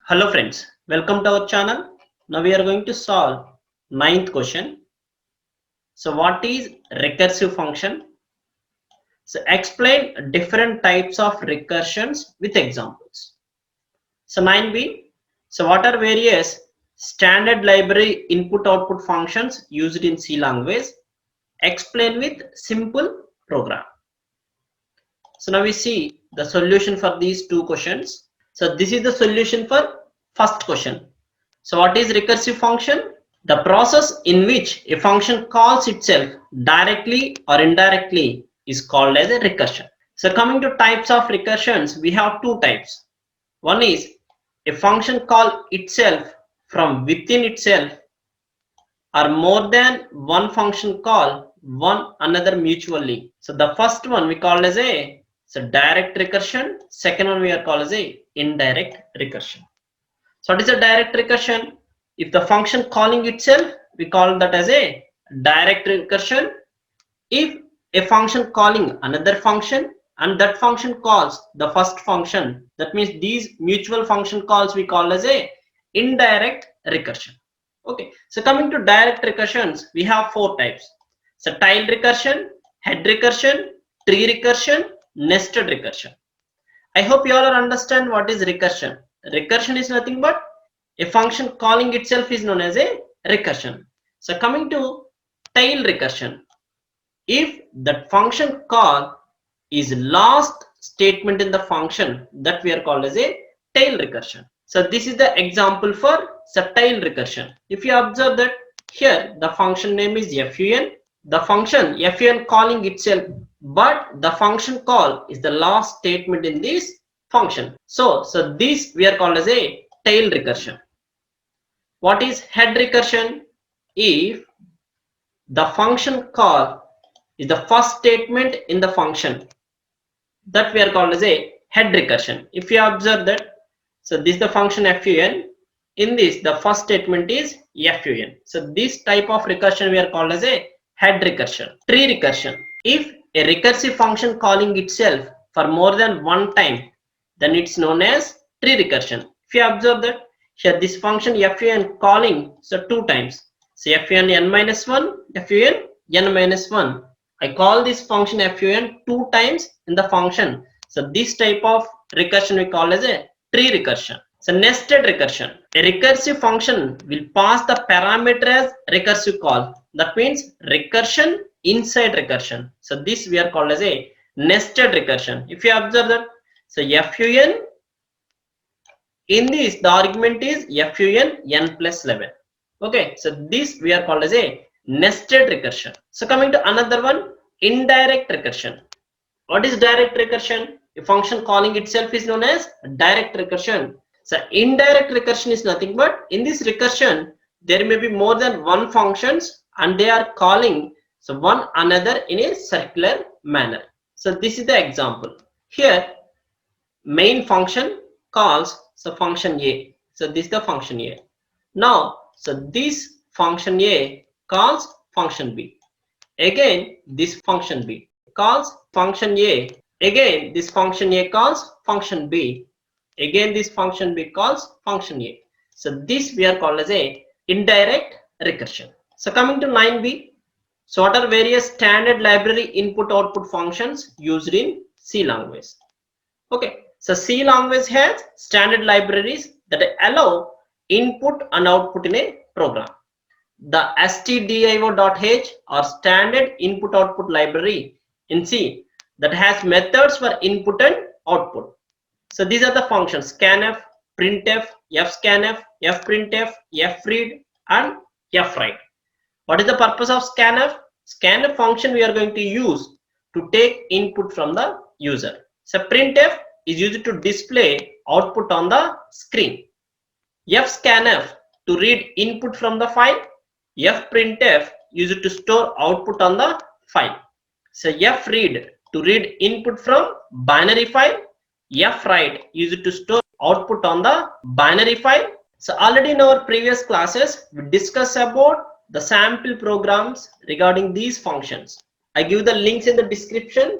Hello friends, welcome to our channel. Now we are going to solve ninth question. So what is recursive function? So explain different types of recursions with examples. So 9b. So what are various standard library input output functions used in C language? Explain with simple program. So now we see the solution for these two questions. So this is the solution for first question. So what is recursive function? The process in which a function calls itself directly or indirectly is called as a recursion. So coming to types of recursions, we have two types. One is a function call itself from within itself, or more than one function call one another mutually. So the first one we call as a direct recursion. Second one we are called as a indirect recursion. So what is a direct recursion? If the function calling itself, we call that as a direct recursion. If a function calling another function and that function calls the first function, that means these mutual function calls we call as a indirect recursion. Okay, so coming to direct recursions, we have four types. So tile recursion, head recursion, tree recursion, nested recursion. I hope you all understand what is recursion. Recursion is nothing but a function calling itself is known as a recursion. So coming to tail recursion, if that function call is last statement in the function, that we are called as a tail recursion. So this is the example for tail recursion. If you observe that here the function name is fun, the function fun calling itself, but the function call is the last statement in this function. So this we are called as a tail recursion. What is head recursion? If the function call is the first statement in the function, that we are called as a head recursion. If you observe that, so this is the function fun. In this, the first statement is fun. So this type of recursion we are called as a head recursion. Tree recursion. If a recursive function calling itself for more than one time, then it's known as tree recursion. If you observe that here this function fun calling so two times. So fun n minus 1, fun n minus 1. I call this function fun two times in the function. So this type of recursion we call as a tree recursion. So nested recursion. A recursive function will pass the parameter as recursive call. That means recursion inside recursion. So this we are called as a nested recursion. If you observe that, so fun, in this the argument is fun n plus 11. Okay, so this we are called as a nested recursion. So coming to another one, indirect recursion. What is direct recursion? A function calling itself is known as direct recursion. So indirect recursion is nothing but in this recursion there may be more than one functions and they are calling so one another in a circular manner. So this is the example. Here main function calls so function a. So this is the function a. Now so this function a calls function b. Again this function b calls function a. Again this function a calls function b. Again this function b calls function a. So this we are called as a indirect recursion. So coming to 9b. So what are various standard library input output functions used in C language? Okay, so C language has standard libraries that allow input and output in a program. The stdio.h or standard input output library in C that has methods for input and output. So these are the functions scanf, printf, fscanf, fprintf, fread and fwrite. What is the purpose of scanf? Scanf function we are going to use to take input from the user. So printf is used to display output on the screen. Fscanf to read input from the file. Fprintf used to store output on the file. So fread to read input from binary file. Fwrite used to store output on the binary file. So already in our previous classes we discussed about the sample programs regarding these functions. I give the links in the description.